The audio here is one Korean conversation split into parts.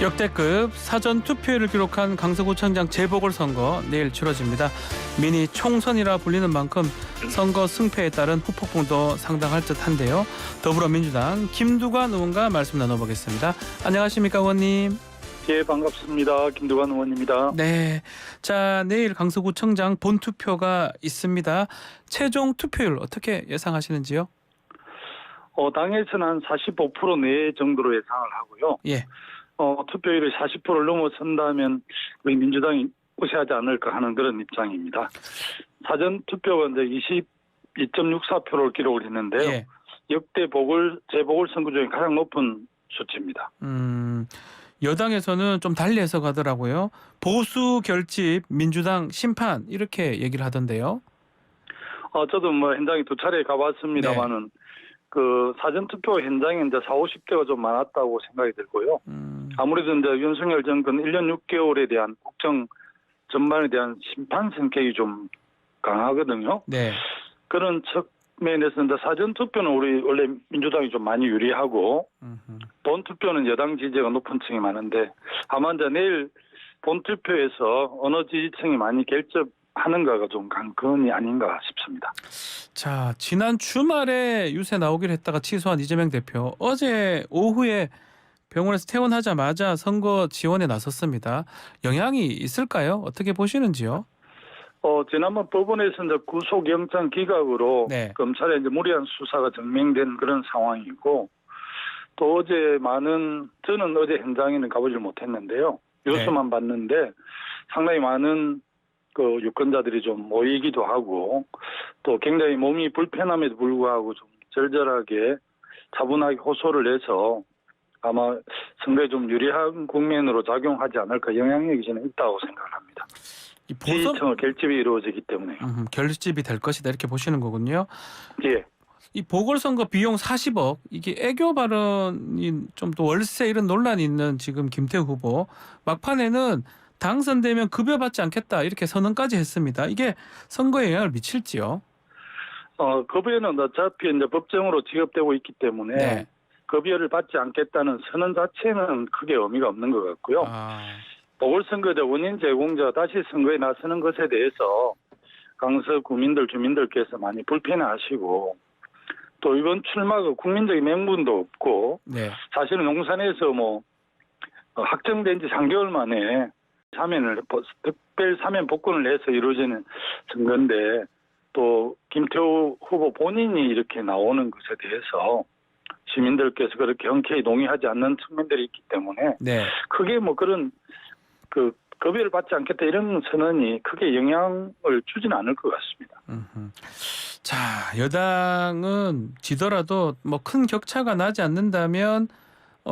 역대급 사전 투표율을 기록한 강서구청장 재보궐선거 내일 치러집니다. 미니 총선이라 불리는 만큼 선거 승패에 따른 후폭풍도 상당할 듯한데요. 더불어민주당 김두관 의원과 말씀 나눠보겠습니다. 안녕하십니까 의원님. 예, 반갑습니다. 김두관 의원입니다. 네, 자 내일 강서구청장 본투표가 있습니다. 최종 투표율 어떻게 예상하시는지요? 당에서는 한 45% 내 정도로 예상을 하고요. 예. 투표율이 40%를 넘어선다면 우리 민주당이 우세하지 않을까 하는 그런 입장입니다. 사전 투표가 이제 22.64%를 기록을 했는데요. 예. 역대 재보궐선거 중에 가장 높은 수치입니다. 여당에서는 좀 달리 해석하더라고요. 보수 결집, 민주당 심판 이렇게 얘기를 하던데요. 저도 현장에 두 차례 가봤습니다만은 그 사전 투표 현장에 이제 40, 50대가 좀 많았다고 생각이 들고요. 아무래도 이제 윤석열 정권 1년 6개월에 대한 국정 전반에 대한 심판 성격이 좀 강하거든요. 네. 그런 측면에서 이제 사전 투표는 우리 원래 민주당이 좀 많이 유리하고 본 투표는 여당 지지가 높은 층이 많은데 아마 이제 내일 본 투표에서 어느 지지층이 많이 결집하는가가 좀 관건이 아닌가 싶습니다. 자, 지난 주말에 유세 나오기로 했다가 취소한 이재명 대표 어제 오후에 병원에서 퇴원하자마자 선거 지원에 나섰습니다. 영향이 있을까요? 어떻게 보시는지요? 지난번 법원에서 이제 구속영장 기각으로 네. 검찰의 이제 무리한 수사가 증명된 그런 상황이고 또 저는 어제 현장에는 가보질 못했는데요. 뉴스만 봤는데 상당히 많은 그 유권자들이 좀 모이기도 하고 또 굉장히 몸이 불편함에도 불구하고 좀 절절하게 차분하게 호소를 해서 아마 선거에 좀 유리한 국면으로 작용하지 않을까 영향력이 저는 있다고 생각을 합니다. 지지층의 결집이 이루어지기 때문에요. 결집이 될 것이다 이렇게 보시는 거군요. 예. 이 보궐선거 비용 40억 이게 애교 발언이 좀 또 월세 이런 논란이 있는 지금 김태우 후보 막판에는 당선되면 급여받지 않겠다 이렇게 선언까지 했습니다. 이게 선거에 영향을 미칠지요? 급여는 어차피 이제 법정으로 지급되고 있기 때문에 네. 급여를 받지 않겠다는 선언 자체는 크게 의미가 없는 것 같고요. 보궐선거의 원인 제공자 다시 선거에 나서는 것에 대해서 강서 주민들께서 많이 불편해하시고 또 이번 출마가 국민적인 명분도 없고 사실은 용산에서 확정된 지 3개월 만에 특별 사면 복권을 해서 이루어지는 선거인데 또 김태우 후보 본인이 이렇게 나오는 것에 대해서 시민들께서 그렇게 흔쾌히 동의하지 않는 측면들이 있기 때문에 크게 그런 그 급여를 받지 않겠다 이런 선언이 크게 영향을 주지는 않을 것 같습니다. 자, 여당은 지더라도 큰 격차가 나지 않는다면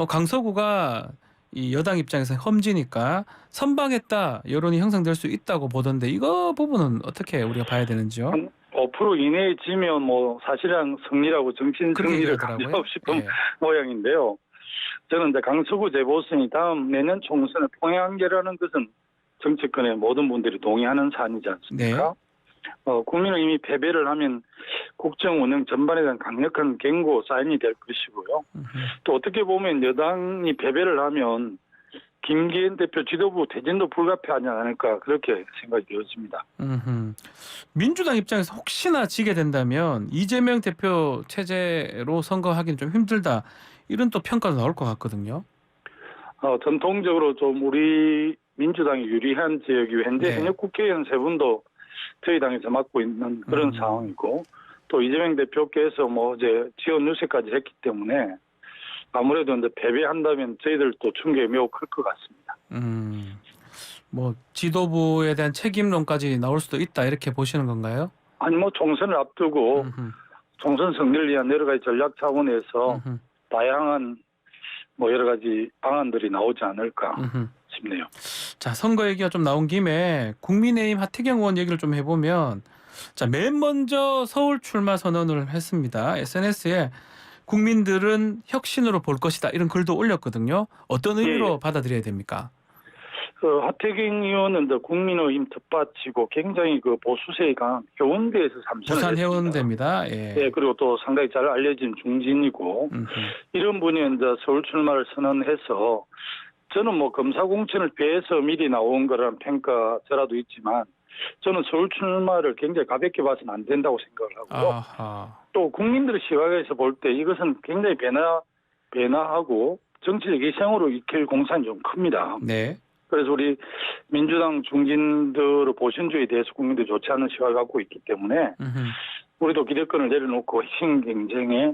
강서구가 이 여당 입장에서 험지니까 선방했다 여론이 형성될 수 있다고 보던데 이거 부분은 어떻게 우리가 봐야 되는지요? 5% 이내에 지면 사실상 승리라고 정신 승리를 가져가고 싶은 모양인데요. 저는 이제 강서구 재보선이 다음 내년 총선의 평양계라는 것은 정치권의 모든 분들이 동의하는 사안이지 않습니까? 국민은 이미 패배를 하면 국정 운영 전반에 대한 강력한 경고 사인이 될 것이고요. 또 어떻게 보면 여당이 패배를 하면 김기현 대표 지도부 퇴진도 불가피하지 않을까 그렇게 생각이 되어집니다. 민주당 입장에서 혹시나 지게 된다면 이재명 대표 체제로 선거하기는 좀 힘들다 이런 또 평가도 나올 것 같거든요. 전통적으로 좀 우리 민주당이 유리한 지역이 현역 국회의원 3분도 저희 당에서 맡고 있는 그런 상황이고 또 이재명 대표께서 어제 지원 유세까지 했기 때문에 아무래도 이제 패배한다면 저희들도 충격이 매우 클 것 같습니다. 지도부에 대한 책임론까지 나올 수도 있다 이렇게 보시는 건가요? 아니 총선을 앞두고 총선 승리를 위한 여러 가지 전략 차원에서 다양한 여러 가지 방안들이 나오지 않을까 싶네요. 자, 선거 얘기가 좀 나온 김에 국민의힘 하태경 의원 얘기를 좀 해보면 자, 맨 먼저 서울 출마 선언을 했습니다. SNS에 국민들은 혁신으로 볼 것이다 이런 글도 올렸거든요. 어떤 의미로 받아들여야 됩니까? 하태경 의원은 국민의힘 텃밭이고 굉장히 보수세에 강한 해운대에서 삼선을 부산 했습니다. 해운대입니다. 그리고 또 상당히 잘 알려진 중진이고 이런 분이 서울 출마를 선언해서 저는 뭐 검사 공천을 피해서 미리 나온 거라는 평가 저라도 있지만 저는 서울 출마를 굉장히 가볍게 봐서는 안 된다고 생각을 하고요. 아하. 또 국민들의 시각에서 볼 때 이것은 굉장히 배나하고 정치적 이상으로 익힐 공산이 좀 큽니다. 네. 그래서 우리 민주당 중진들의 보신주의에 대해서 국민들이 좋지 않은 시각을 갖고 있기 때문에 우리도 기득권을 내려놓고 핵심 경쟁에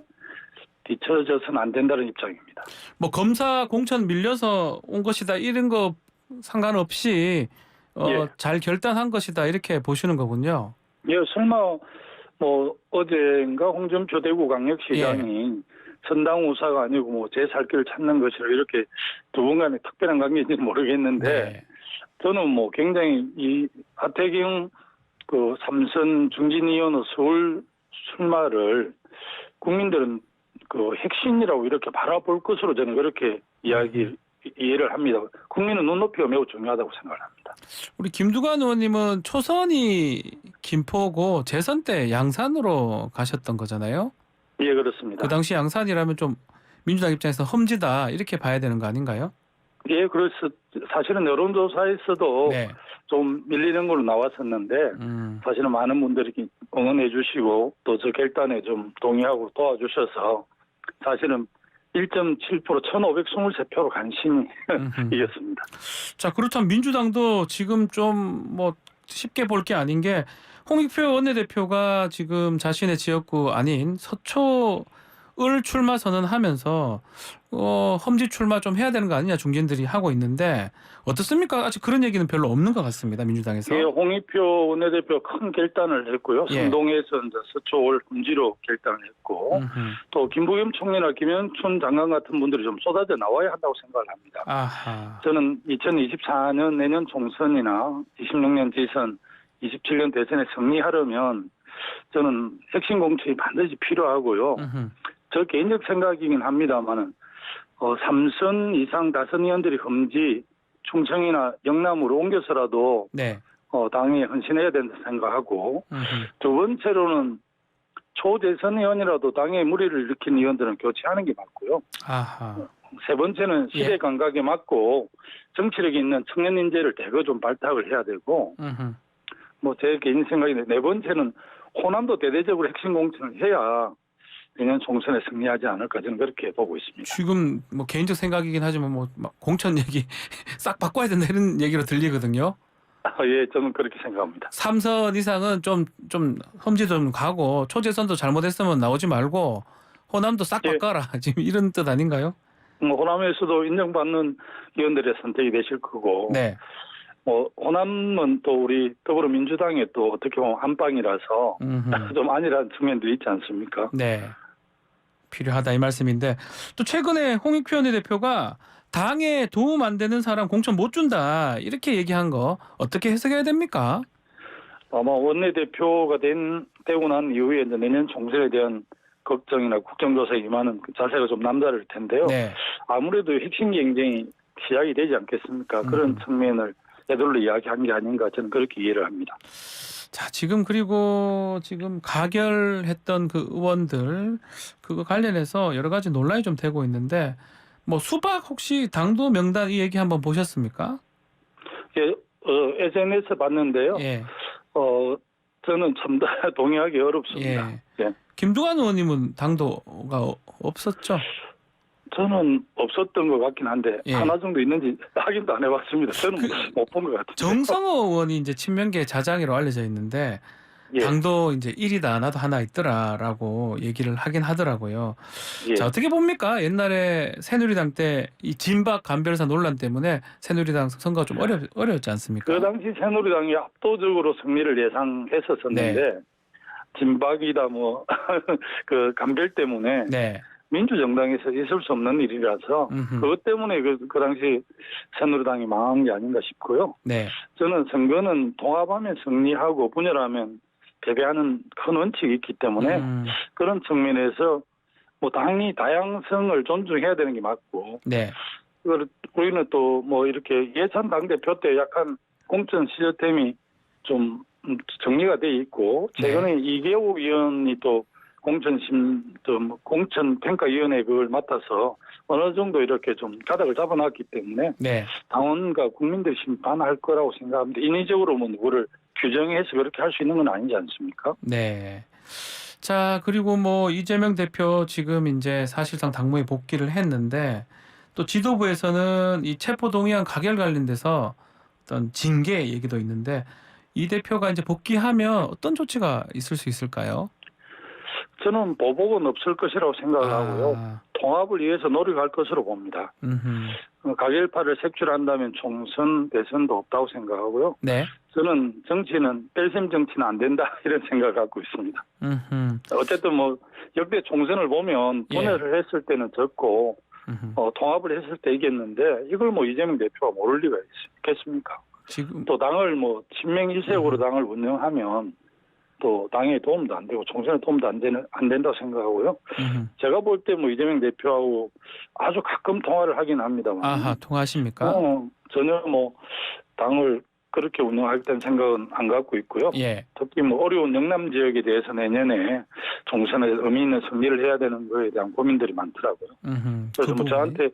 뒤처져서는 안 된다는 입장입니다. 뭐 검사 공천 밀려서 온 것이다 이런 거 상관없이 예. 잘 결단한 것이다 이렇게 보시는 거군요. 예, 설마 뭐 어젠가 홍준표 대구광역시장이 선당 우사가 아니고 뭐 제 살 길을 찾는 것이라 이렇게 두 분 간에 특별한 관계인지는 모르겠는데 네. 저는 뭐 굉장히 이 하태경 그 삼선 중진위원의 서울 출마를 국민들은 그 핵심이라고 이렇게 바라볼 것으로 저는 그렇게 이해를 합니다. 국민의 눈높이가 매우 중요하다고 생각을 합니다. 우리 김두관 의원님은 초선이 김포고 재선 때 양산으로 가셨던 거잖아요. 예, 그렇습니다. 그 당시 양산이라면 좀 민주당 입장에서 험지다 이렇게 봐야 되는 거 아닌가요? 예, 그래서 사실은 여론조사에서도 네. 좀 밀리는 걸로 나왔었는데 사실은 많은 분들이 응원해 주시고 또 저 결단에 좀 동의하고 도와주셔서 사실은 1.7% 1523표로 간신히 이겼습니다. 자, 그렇다면 민주당도 지금 좀 뭐 쉽게 볼 게 아닌 게 홍익표 원내대표가 지금 자신의 지역구 아닌 서초을 출마 선언하면서 험지 출마 좀 해야 되는 거 아니냐 중진들이 하고 있는데 어떻습니까? 아직 그런 얘기는 별로 없는 것 같습니다. 민주당에서. 예, 홍익표 원내대표 큰 결단을 했고요. 예. 성동에서 이제 서초을 험지로 결단을 했고 또 김부겸 총리나 김현춘 장관 같은 분들이 좀 쏟아져 나와야 한다고 생각을 합니다. 아하. 저는 2024년 내년 총선이나 26년 지선, 27년 대선에 승리하려면 저는 핵심 공천이 반드시 필요하고요. 저 개인적 생각이긴 합니다만은 3선 이상 다선 의원들이 험지, 충청이나 영남으로 옮겨서라도 네. 당에 헌신해야 된다 생각하고 두 번째로는 초대선 의원이라도 당에 무리를 일으킨 의원들은 교체하는 게 맞고요. 아하. 세 번째는 시대 감각에 맞고 정치력이 있는 청년 인재를 대거 좀 발탁을 해야 되고 뭐 제 개인 생각인데 네 번째는 호남도 대대적으로 핵심 공천을 해야 내년 총선에 승리하지 않을까 저는 그렇게 보고 있습니다. 지금 뭐 개인적 생각이긴 하지만 뭐 막 공천 얘기 싹 바꿔야 된다 이런 얘기로 들리거든요. 예, 저는 그렇게 생각합니다. 3선 이상은 좀 험지 좀 가고 초재선도 잘못했으면 나오지 말고 호남도 싹 예. 바꿔라. 지금 이런 뜻 아닌가요? 호남에서도 인정받는 의원들의 선택이 되실 거고 네. 호남은 또 우리 더불어민주당의 또 어떻게 보면 한방이라서 좀 안일한 측면들이 있지 않습니까? 네. 필요하다 이 말씀인데 또 최근에 홍익표 원내대표가 당에 도움 안 되는 사람 공천 못 준다 이렇게 얘기한 거 어떻게 해석해야 됩니까? 아마 원내대표가 되고 난 이후에 이제 내년 총선에 대한 걱정이나 국정조사에 임하는 그 자세가 좀 남다를 텐데요. 네. 아무래도 핵심 경쟁이 시작이 되지 않겠습니까? 그런 측면을 애들로 이야기한 게 아닌가 저는 그렇게 이해를 합니다. 자, 지금 가결했던 그 의원들 그거 관련해서 여러 가지 논란이 좀 되고 있는데 뭐 수박 혹시 당도 명단 이 얘기 한번 보셨습니까? 예, SNS에 봤는데요. 예. 저는 참 동의하기 어렵습니다. 예. 김두관 의원님은 당도가 없었죠? 저는 없었던 것 같긴 한데 예. 하나 정도 있는지 확인도 안 해봤습니다. 저는 못 본 것 같아요. 정성호 의원이 이제 친명계 자장이로 알려져 있는데 예. 당도 이제 1이다 나도 하나 있더라라고 얘기를 하긴 하더라고요. 예. 자, 어떻게 봅니까? 옛날에 새누리당 때 이 진박 간별사 논란 때문에 새누리당 선거가 좀 어려웠지 않습니까? 그 당시 새누리당이 압도적으로 승리를 예상했었었는데 진박이다 뭐 그 간별 때문에 네. 민주정당에서 있을 수 없는 일이라서 그것 때문에 그 당시 새누리당이 망한 게 아닌가 싶고요. 네. 저는 선거는 통합하면 승리하고 분열하면 패배하는 큰 원칙이 있기 때문에 그런 측면에서 뭐 당이 다양성을 존중해야 되는 게 맞고 네. 우리는 또 뭐 이렇게 예산 당대표 때 약간 공천 시스템이 좀 정리가 돼 있고 최근에 이계호 의원이 또 공천평가위원회 그걸 맡아서 어느 정도 이렇게 좀 가닥을 잡아놨기 때문에 네. 당원과 국민들이 심판할 거라고 생각합니다. 인위적으로 뭐 누구를 규정해서 그렇게 할 수 있는 건 아니지 않습니까? 네. 자, 그리고 뭐 이재명 대표 지금 이제 사실상 당무에 복귀를 했는데 또 지도부에서는 이 체포동의안 가결 관련돼서 어떤 징계 얘기도 있는데 이 대표가 이제 복귀하면 어떤 조치가 있을 수 있을까요? 저는 보복은 없을 것이라고 생각을 하고요. 통합을 위해서 노력할 것으로 봅니다. 가결파를 색출한다면 총선, 대선도 없다고 생각하고요. 네. 저는 정치는 뺄셈 정치는 안 된다 이런 생각을 갖고 있습니다. 어쨌든 뭐 역대 총선을 보면 분해를 했을 때는 졌고 통합을 했을 때 이겼는데 이걸 뭐 이재명 대표가 모를 리가 있겠습니까? 지금 또 당을 뭐 친명 일색으로 당을 운영하면 또 당에 도움도 안 되고 총선에 도움도 안 된다고 생각하고요. 제가 볼 때 뭐 이재명 대표하고 아주 가끔 통화를 하긴 합니다만. 아하, 통화하십니까? 전혀 뭐 당을 그렇게 운영하겠다는 생각은 안 갖고 있고요. 예. 특히 뭐 어려운 영남 지역에 대해서 내년에 총선에서 의미 있는 승리를 해야 되는 거에 대한 고민들이 많더라고요. 그래서 뭐 저한테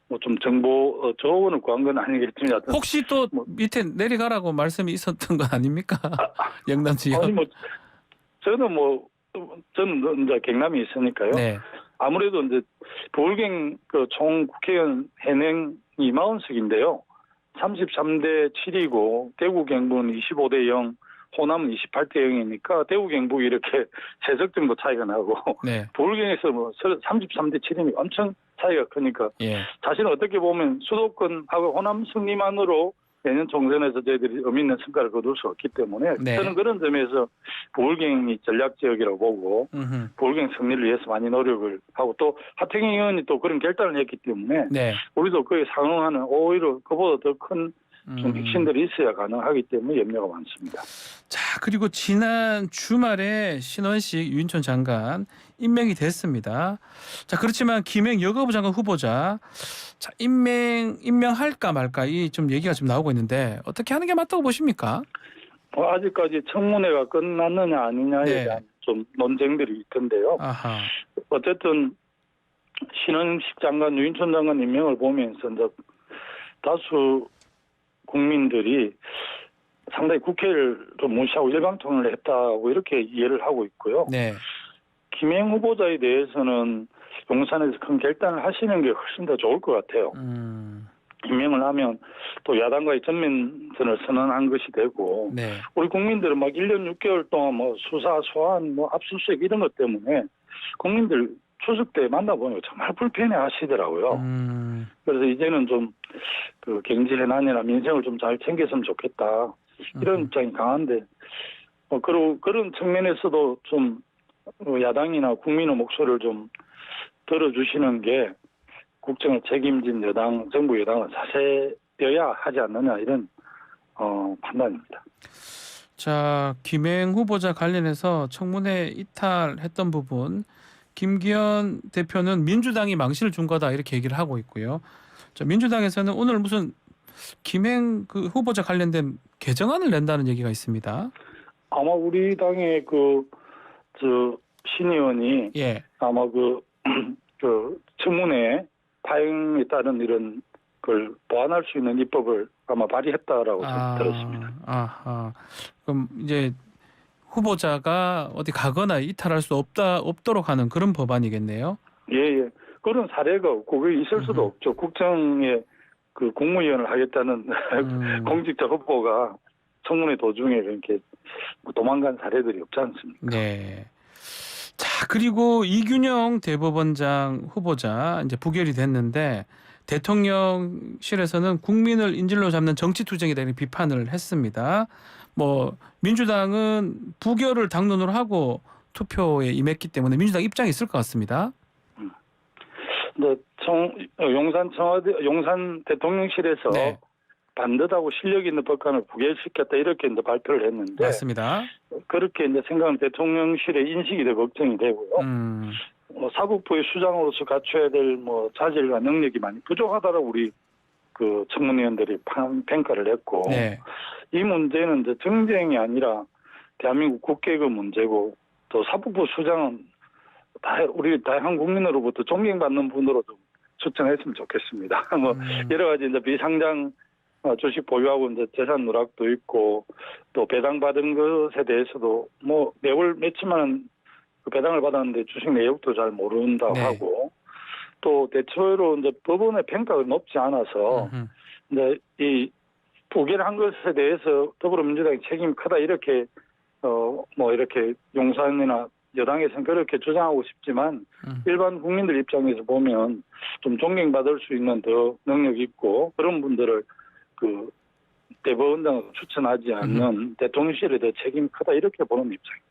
뭐 좀 정보 조언을 구한 건 아니겠지만 혹시 또 뭐 밑에 내려가라고 말씀이 있었던 거 아닙니까? 영남 지역. 아니 뭐 저는 이제 경남이 있으니까요. 네. 아무래도 이제 부울경 그 총 국회의원 현행 40석인데요. 33대 7이고 대구 경북은 25대 0, 호남은 28대 0이니까 대구 경북이 이렇게 3석 정도 차이가 나고 네. 부울경에서 뭐 33대 7이니까 엄청 차이가 크니까 사실은 어떻게 보면 수도권하고 호남 승리만으로 내년 총선에서 저희들이 의미 있는 성과를 거둘 수 없기 때문에 저는 그런 점에서 부울경이 전략 지역이라고 보고 부울경 승리를 위해서 많이 노력을 하고 또 하태경 의원이 또 그런 결단을 했기 때문에 우리도 그에 상응하는 오히려 그보다 더 큰 핵심들이 있어야 가능하기 때문에 염려가 많습니다. 자, 그리고 지난 주말에 신원식 유인촌 장관 임명이 됐습니다. 자, 그렇지만 김행 여가부 장관 후보자 자, 임명할까 말까 이 좀 얘기가 좀 나오고 있는데 어떻게 하는 게 맞다고 보십니까? 아직까지 청문회가 끝났느냐 아니냐에 대한 좀 논쟁들이 있던데요. 아하. 어쨌든 신원식 장관, 유인촌 장관 임명을 보면서 이제 다수 국민들이 상당히 국회를 좀 무시하고 일방통행을 했다고 이렇게 이해를 하고 있고요. 김행 후보자에 대해서는 용산에서 큰 결단을 하시는 게 훨씬 더 좋을 것 같아요. 임명을 하면 또 야당과의 전면전을 선언한 것이 되고 우리 국민들은 막 1년 6개월 동안 뭐 수사, 소환, 뭐 압수수색 이런 것 때문에 국민들 추석 때 만나보니까 정말 불편해 하시더라고요. 그래서 이제는 좀 그 경제 해난이나 민생을 좀 잘 챙겼으면 좋겠다. 이런 입장이 강한데 그런 측면에서도 좀 야당이나 국민의 목소리를 좀 들어주시는 게 국정을 책임진 여당, 정부 여당은 사세여야 하지 않느냐 이런 판단입니다. 자, 김행 후보자 관련해서 청문회 이탈했던 부분 김기현 대표는 민주당이 망신을 준 거다 이렇게 얘기를 하고 있고요. 자, 민주당에서는 오늘 무슨 김행 그 후보자 관련된 개정안을 낸다는 얘기가 있습니다. 아마 우리 당의 신 의원이 아마 그 청문회 파행에 따른 이런 걸 보완할 수 있는 입법을 아마 발의했다라고 들었습니다. 그럼 이제 후보자가 어디 가거나 이탈할 수 없도록 하는 그런 법안이겠네요. 예. 그런 사례가 없고 그게 있을 수도 없죠. 국정에 그 국무위원을 하겠다는 공직자 후보가 청문회 도중에 이렇게 도망간 사례들이 없지 않습니까? 자, 그리고 이균영 대법원장 후보자 이제 부결이 됐는데 대통령실에서는 국민을 인질로 잡는 정치투쟁이다 이런 비판을 했습니다. 뭐 민주당은 부결을 당론으로 하고 투표에 임했기 때문에 민주당 입장이 있을 것 같습니다. 용산 대통령실에서 반듯하고 실력 있는 법관을 부결시켰다 이렇게 이제 발표를 했는데 맞습니다. 그렇게 이제 생각하면 대통령실의 인식이 더 걱정이 되고요. 사법부의 수장으로서 갖춰야 될 뭐 자질과 능력이 많이 부족하다라고 우리 그 청문위원들이 평가를 했고 이 문제는 이제 정쟁이 아니라 대한민국 국격의 문제고 또 사법부 수장은 우리 다양한 국민으로부터 존경받는 분으로 좀 추천했으면 좋겠습니다. 뭐 여러 가지 이제 비상장 주식 보유하고 이제 재산 누락도 있고 또 배당 받은 것에 대해서도 뭐 매월 몇천만 원 배당을 받았는데 주식 내역도 잘 모른다고 네. 하고 또 대체로 이제 법원의 평가가 높지 않아서 이제 이 부결한 것에 대해서 더불어민주당이 책임이 크다 이렇게 뭐 이렇게 용산이나 여당에서는 그렇게 주장하고 싶지만 일반 국민들 입장에서 보면 좀 존경받을 수 있는 더 능력 있고 그런 분들을 그 대법원장으로 추천하지 않는 대통령실에 더 책임이 크다 이렇게 보는 입장입니다.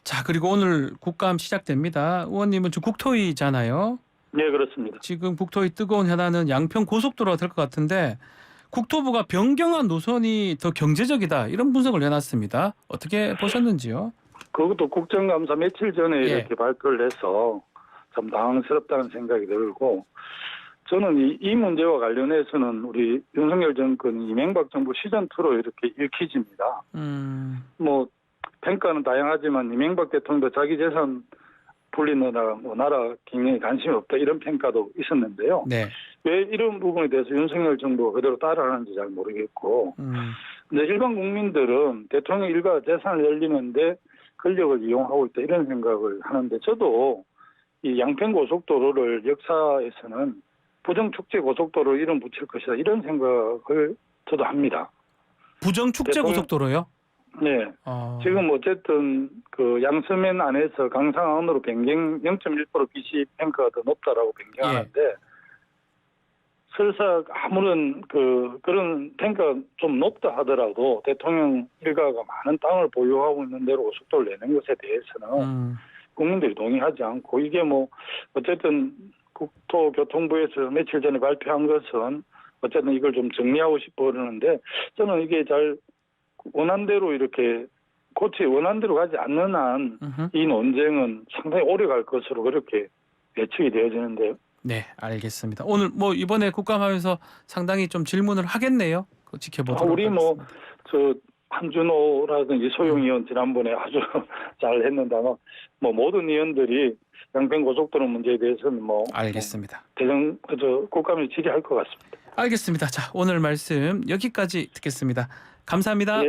자, 그리고 오늘 국감 시작됩니다. 의원님은 지금 국토위잖아요. 네, 그렇습니다. 지금 국토위 뜨거운 현안은 양평 고속도로가 될 것 같은데 국토부가 변경한 노선이 더 경제적이다 이런 분석을 내놨습니다. 어떻게 보셨는지요? 그것도 국정감사 며칠 전에 예. 이렇게 발표를 해서 참 당황스럽다는 생각이 들고 저는 이 문제와 관련해서는 우리 윤석열 정권이 이명박 정부 시즌2로 이렇게 읽혀집니다. 뭐 평가는 다양하지만 이명박 대통령도 자기 재산 불리느라 뭐 나라 경영에 관심이 없다 이런 평가도 있었는데요. 네. 왜 이런 부분에 대해서 윤석열 정부가 그대로 따라하는지 잘 모르겠고 근데 일반 국민들은 대통령 일가 재산을 열리는데 권력을 이용하고 있다 이런 생각을 하는데 저도 이 양평 고속도로를 역사에서는 부정축제 고속도로 이름 붙일 것이다 이런 생각을 저도 합니다. 부정축제 고속도로요? 네. 지금 어쨌든 그 양서면 안에서 강상 안으로 변경 0.1% 기시 평가가 더 높다라고 변경하는데 설사 아무런 그런 평가가 좀 높다 하더라도 대통령 일가가 많은 땅을 보유하고 있는 대로 고속도로를 내는 것에 대해서는 국민들이 동의하지 않고 이게 뭐 어쨌든 국토교통부에서 며칠 전에 발표한 것은 어쨌든 이걸 좀 정리하고 싶어 그러는데 저는 이게 잘 원한대로 이렇게 원한대로 가지 않는 한 이 논쟁은 상당히 오래 갈 것으로 그렇게 예측이 되어지는데요. 네, 알겠습니다. 오늘 뭐 이번에 국감하면서 상당히 좀 질문을 하겠네요. 그거 지켜보도록 우리 하겠습니다. 뭐 저 한준호라든지 소영 의원 지난번에 아주 잘 했는다만 뭐 모든 의원들이 양평 고속도로 문제에 대해서는 뭐 알겠습니다. 국감에서 질의할 것 같습니다. 알겠습니다. 자, 오늘 말씀 여기까지 듣겠습니다. 감사합니다.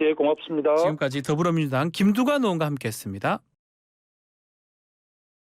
예, 고맙습니다. 지금까지 더불어민주당 김두관 의원과 함께했습니다.